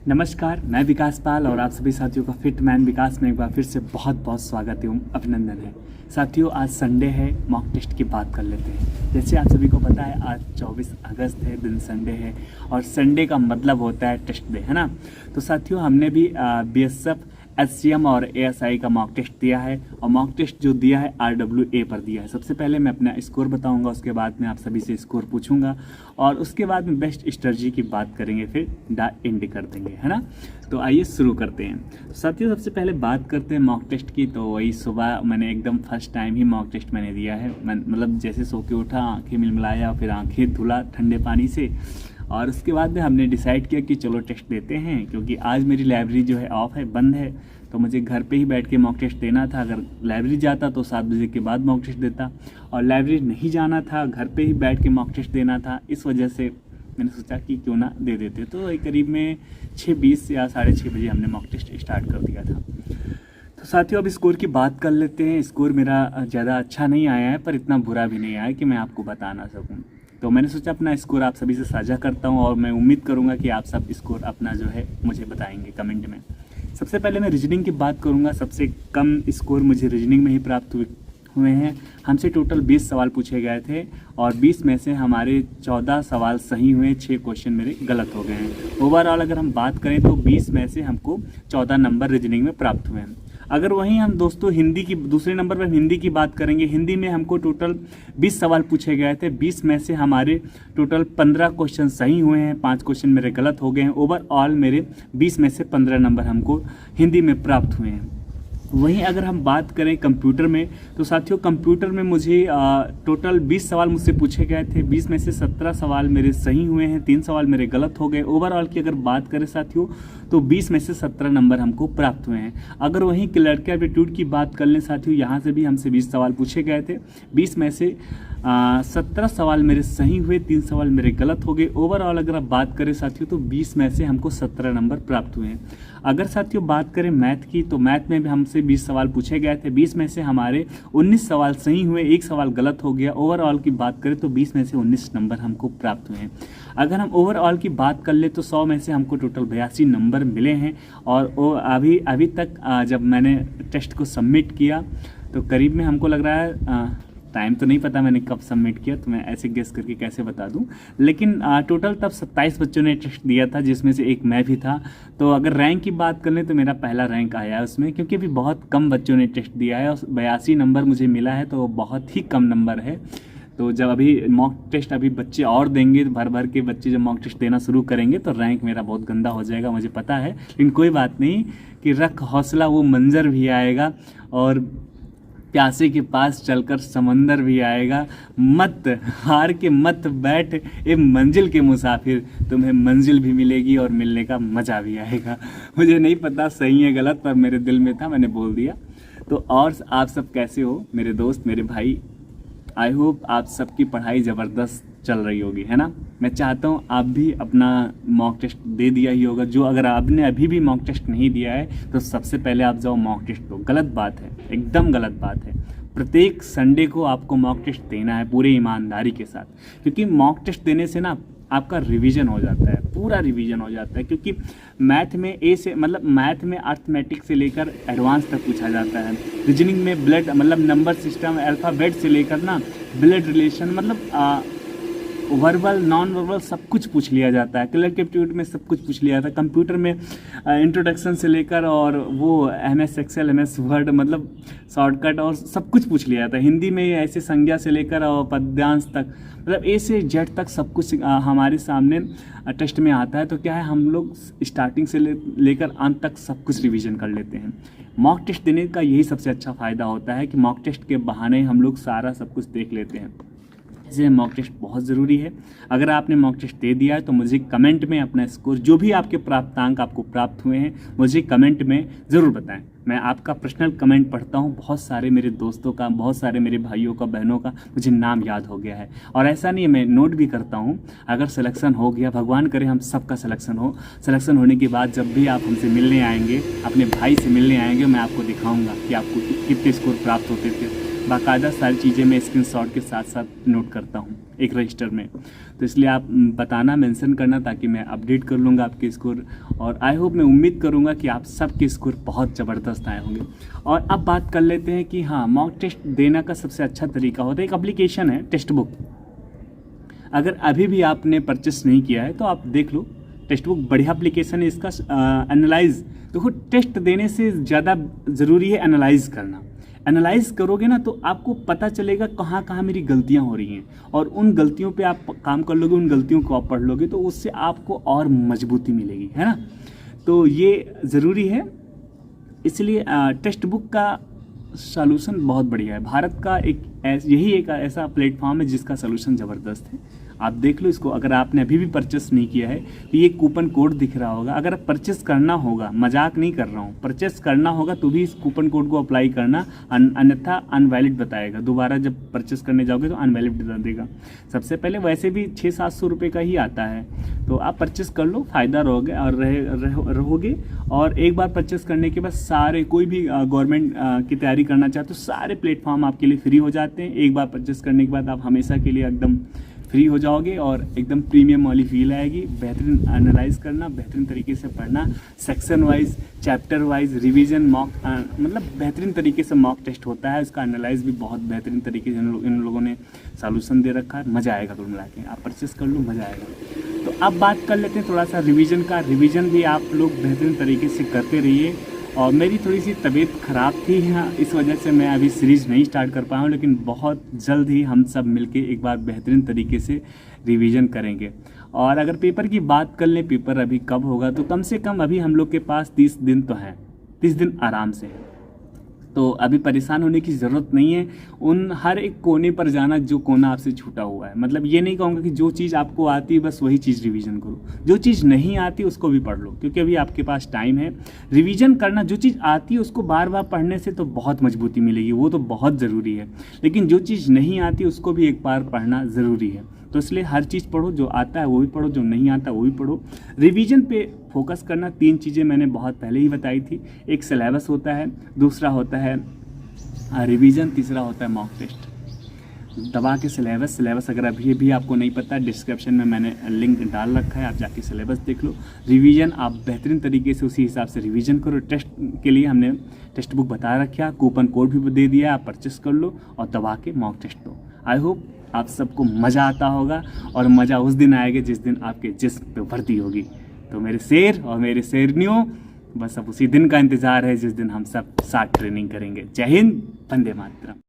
नमस्कार, मैं विकास पाल और आप सभी साथियों का फिट मैन विकास में एक बार फिर से बहुत बहुत स्वागत एवं अभिनंदन है। साथियों, आज संडे है, मॉक टेस्ट की बात कर लेते हैं। जैसे आप सभी को पता है, आज 24 अगस्त है, दिन संडे है और संडे का मतलब होता है टेस्ट डे, है ना। तो साथियों, हमने भी BSF, SCM और ASI का मॉक टेस्ट दिया है और मॉक टेस्ट जो दिया है RWA पर दिया है। सबसे पहले मैं अपना स्कोर बताऊंगा, उसके बाद मैं आप सभी से स्कोर पूछूंगा और उसके बाद में बेस्ट स्ट्रेटजी की बात करेंगे, फिर एंड कर देंगे, है ना। तो आइए शुरू करते हैं। साथियों, सबसे पहले बात करते हैं मॉक टेस्ट की। तो वही सुबह मैंने एकदम फर्स्ट टाइम ही मॉक टेस्ट मैंने दिया है। मतलब जैसे सो के उठा, आँखें मिलमिलाया, फिर आँखें धुला ठंडे पानी से और उसके बाद में हमने डिसाइड किया कि चलो टेस्ट देते हैं, क्योंकि आज मेरी लाइब्रेरी जो है ऑफ है, बंद है। तो मुझे घर पे ही बैठ के मॉक टेस्ट देना था। अगर लाइब्रेरी जाता तो 7 बजे के बाद मॉक टेस्ट देता और लाइब्रेरी नहीं जाना था, घर पे ही बैठ के मॉक टेस्ट देना था। इस वजह से मैंने सोचा कि क्यों ना दे देते। तो करीब में 6:20 या 6:30 बजे हमने मॉक टेस्ट स्टार्ट कर दिया था। तो साथियों, अब स्कोर की बात कर लेते हैं। स्कोर मेरा ज़्यादा अच्छा नहीं आया है, पर इतना बुरा भी नहीं आया है कि मैं आपको बता ना सकूँ। तो मैंने सोचा अपना स्कोर आप सभी से साझा करता हूं और मैं उम्मीद करूंगा कि आप सब स्कोर अपना जो है मुझे बताएंगे कमेंट में। सबसे पहले मैं रीजनिंग की बात करूंगा। सबसे कम स्कोर मुझे रीजनिंग में ही प्राप्त हुए हैं। हमसे टोटल 20 सवाल पूछे गए थे और 20 में से हमारे 14 सवाल सही हुए, 6 क्वेश्चन मेरे गलत हो गए हैं। ओवरऑल अगर हम बात करें तो 20 में से हमको 14 नंबर रीजनिंग में प्राप्त हुए हैं। अगर वहीं हम दोस्तों हिंदी की दूसरे नंबर पर हिंदी की बात करेंगे, हिंदी में हमको टोटल 20 सवाल पूछे गए थे। 20 में से हमारे टोटल 15 क्वेश्चन सही हुए हैं, 5 क्वेश्चन मेरे गलत हो गए हैं। ओवरऑल मेरे 20 में से 15 नंबर हमको हिंदी में प्राप्त हुए हैं। वहीं अगर हम बात करें कंप्यूटर में, तो साथियों कंप्यूटर में मुझे टोटल 20 सवाल मुझसे पूछे गए थे। 20 में से 17 सवाल मेरे सही हुए हैं, 3 सवाल मेरे गलत हो गए। ओवरऑल की अगर बात करें साथियों, तो 20 में से 17 नंबर हमको प्राप्त हुए हैं। अगर वहीं क्लर्क एप्टीट्यूड की बात कर लें साथियों, यहाँ से भी हमसे 20 सवाल पूछे गए थे। 20 में से 17 सवाल मेरे सही हुए, 3 सवाल मेरे गलत हो गए। ओवरऑल अगर आप बात करें साथियों, तो 20 में से हमको 17 नंबर प्राप्त हुए हैं। अगर साथियों बात करें मैथ की, तो मैथ में भी हमसे 20 सवाल पूछे गए थे। 20 में से हमारे 19 सवाल सही हुए, 1 सवाल गलत हो गया। ओवरऑल की बात करें तो 20 में से 19 नंबर हमको प्राप्त हुए हैं। अगर हम ओवरऑल की बात कर ले तो 100 में से हमको टोटल 82 नंबर मिले हैं। और अभी तक जब मैंने टेस्ट को सबमिट किया तो करीब में हमको लग रहा है, टाइम तो नहीं पता मैंने कब सबमिट किया, तो मैं ऐसे गेस करके कैसे बता दूं, लेकिन टोटल तब 27 बच्चों ने टेस्ट दिया था, जिसमें से एक मैं भी था। तो अगर रैंक की बात कर लें तो मेरा पहला रैंक आया है उसमें, क्योंकि अभी बहुत कम बच्चों ने टेस्ट दिया है और 82 नंबर मुझे मिला है, तो बहुत ही कम नंबर है। तो जब अभी मॉक टेस्ट अभी बच्चे और देंगे, भर भर के बच्चे जब मॉक टेस्ट देना शुरू करेंगे तो रैंक मेरा बहुत गंदा हो जाएगा, मुझे पता है। लेकिन कोई बात नहीं, कि रख हौसला, वो मंजर भी आएगा और प्यासे के पास चलकर समंदर भी आएगा। मत हार के मत बैठ ए मंजिल के मुसाफिर, तुम्हें मंजिल भी मिलेगी और मिलने का मज़ा भी आएगा। मुझे नहीं पता सही है गलत, पर मेरे दिल में था, मैंने बोल दिया। तो और आप सब कैसे हो मेरे दोस्त, मेरे भाई? आई होप आप सबकी पढ़ाई ज़बरदस्त चल रही होगी, है ना। मैं चाहता हूँ आप भी अपना मॉक टेस्ट दे दिया ही होगा। जो अगर आपने अभी भी मॉक टेस्ट नहीं दिया है तो सबसे पहले आप जाओ मॉक टेस्ट दो। गलत बात है, एकदम गलत बात है। प्रत्येक संडे को आपको मॉक टेस्ट देना है पूरी ईमानदारी के साथ, क्योंकि मॉक टेस्ट देने से ना आपका रिवीजन हो जाता है, पूरा रिवीजन हो जाता है। क्योंकि मैथ में मैथ में अर्थमेटिक से लेकर एडवांस तक पूछा जाता है। रीजनिंग में ब्लड नंबर सिस्टम, अल्फ़ाबेट से लेकर ना blood relation, verbal non verbal सब कुछ पूछ लिया जाता है। क्लर्क एप्टीट्यूड में सब कुछ पूछ लिया जाता है। कंप्यूटर में इंट्रोडक्शन से लेकर और वो MS Excel, MS Word, shortcut और सब कुछ पूछ लिया जाता है। हिंदी में ऐसे संज्ञा से लेकर और पद्यांश तक, A से Z तक सब कुछ हमारे सामने टेस्ट में आता है। तो क्या है, हम लोग स्टार्टिंग से लेकर अंत तक सब कुछ रिवीजन कर लेते हैं। मॉक टेस्ट देने का यही सबसे अच्छा फ़ायदा होता है कि मॉक टेस्ट के बहाने हम लोग सारा सब कुछ देख लेते हैं। इसलिए मॉक टेस्ट बहुत ज़रूरी है। अगर आपने मॉक टेस्ट दे दिया है तो मुझे कमेंट में अपना स्कोर, जो भी आपके प्राप्तांक आपको प्राप्त हुए हैं, मुझे कमेंट में ज़रूर बताएं। मैं आपका पर्सनल कमेंट पढ़ता हूं। बहुत सारे मेरे दोस्तों का, बहुत सारे मेरे भाइयों का, बहनों का मुझे नाम याद हो गया है। और ऐसा नहीं है, मैं नोट भी करता हूं। अगर सिलेक्शन हो गया, भगवान करे हम सबका सिलेक्शन हो, सिलेक्शन होने के बाद जब भी आप हमसे मिलने आएंगे, अपने भाई से मिलने आएंगे, मैं आपको दिखाऊँगा कि आपको कितने स्कोर प्राप्त होते थे। बाकायदा सारी चीज़ें मैं स्क्रीनशॉट के साथ साथ नोट करता हूँ एक रजिस्टर में। तो इसलिए आप बताना, मेंशन करना, ताकि मैं अपडेट कर लूँगा आपके स्कोर। और आई होप, मैं उम्मीद करूँगा कि आप सबके स्कोर बहुत ज़बरदस्त आए होंगे। और अब बात कर लेते हैं कि हाँ, मॉक टेस्ट देने का सबसे अच्छा तरीका होता है, एक एप्लीकेशन है टेक्स्ट बुक। अगर अभी भी आपने परचेस नहीं किया है तो आप देख लो, टेक्स्ट बुक बढ़िया एप्लीकेशन है। इसका एनालाइज, देखो टेस्ट देने से ज़्यादा ज़रूरी है एनालाइज करना। एनालाइज करोगे ना तो आपको पता चलेगा कहाँ कहाँ मेरी गलतियाँ हो रही हैं, और उन गलतियों पे आप काम कर लोगे, उन गलतियों को आप पढ़ लोगे तो उससे आपको और मजबूती मिलेगी, है ना। तो ये ज़रूरी है, इसलिए टेक्स्ट बुक का सॉल्यूशन बहुत बढ़िया है। भारत का यही एक ऐसा प्लेटफॉर्म है जिसका सॉल्यूशन ज़बरदस्त है। आप देख लो इसको। अगर आपने अभी भी परचेस नहीं किया है तो ये कूपन कोड दिख रहा होगा। अगर परचेस करना होगा, मजाक नहीं कर रहा हूँ, परचेस करना होगा तो भी इस कूपन कोड को अप्लाई करना, अन्यथा अनवैलिड बताएगा। दोबारा जब परचेस करने जाओगे तो अनवैलिड बता देगा। सबसे पहले वैसे भी 600-700 रुपये का ही आता है, तो आप परचेस कर लो, फ़ायदा रहोगे और रहोगे। और एक बार परचेस करने के बाद सारे, कोई भी गवर्नमेंट की तैयारी करना चाहते हो, सारे प्लेटफॉर्म आपके लिए फ्री हो जाते हैं। एक बार परचेस करने के बाद आप हमेशा के लिए एकदम फ्री हो जाओगे और एकदम प्रीमियम वाली फील आएगी। बेहतरीन एनालाइज करना, बेहतरीन तरीके से पढ़ना, section wise, chapter wise, revision, mock, मतलब बेहतरीन तरीके से मॉक टेस्ट होता है। उसका एनालाइज भी बहुत बेहतरीन तरीके से इन लोगों ने सॉल्यूशन दे रखा है। मज़ा आएगा कुल मिला के, आप परचेस कर लो, मज़ा आएगा। तो अब बात कर लेते हैं थोड़ा सा रिवीजन का। रिवीजन भी आप लोग बेहतरीन तरीके से करते रहिए। और मेरी थोड़ी सी तबीयत ख़राब थी, हाँ, इस वजह से मैं अभी सीरीज़ नहीं स्टार्ट कर पाया हूँ, लेकिन बहुत जल्द ही हम सब मिलके एक बार बेहतरीन तरीके से रिवीजन करेंगे। और अगर पेपर की बात कर लें, पेपर अभी कब होगा, तो कम से कम अभी हम लोग के पास 30 दिन तो हैं, 30 दिन आराम से। तो अभी परेशान होने की ज़रूरत नहीं है। उन हर एक कोने पर जाना जो कोना आपसे छूटा हुआ है। मतलब ये नहीं कहूँगा कि जो चीज़ आपको आती है बस वही चीज़ रिवीजन करो, जो चीज़ नहीं आती उसको भी पढ़ लो, क्योंकि अभी आपके पास टाइम है। रिवीजन करना, जो चीज़ आती है उसको बार बार पढ़ने से तो बहुत मजबूती मिलेगी, वो तो बहुत ज़रूरी है। लेकिन जो चीज़ नहीं आती उसको भी एक बार पढ़ना ज़रूरी है। तो इसलिए हर चीज़ पढ़ो, जो आता है वो भी पढ़ो, जो नहीं आता वो भी पढ़ो। रिवीजन पे फोकस करना। 3 चीज़ें मैंने बहुत पहले ही बताई थी। एक सिलेबस होता है, दूसरा होता है रिवीजन, तीसरा होता है मॉक टेस्ट। दबा के सिलेबस अगर अभी भी आपको नहीं पता, डिस्क्रिप्शन में मैंने लिंक डाल रखा है, आप जाके सिलेबस देख लो। रिवीजन आप बेहतरीन तरीके से उसी हिसाब से रिवीजन करो। टेस्ट के लिए हमने टेक्स्ट बुक बता रखा, कूपन कोड भी दे दिया, आप परचेस कर लो और दबा के मॉक टेस्ट दो। आई होप आप सबको मज़ा आता होगा, और मज़ा उस दिन आएगा जिस दिन आपके जिस्म पे वर्दी होगी। तो मेरे शेर और मेरे शेरनियों, बस अब उसी दिन का इंतज़ार है जिस दिन हम सब साथ ट्रेनिंग करेंगे। जय हिंद, वंदे मातरम।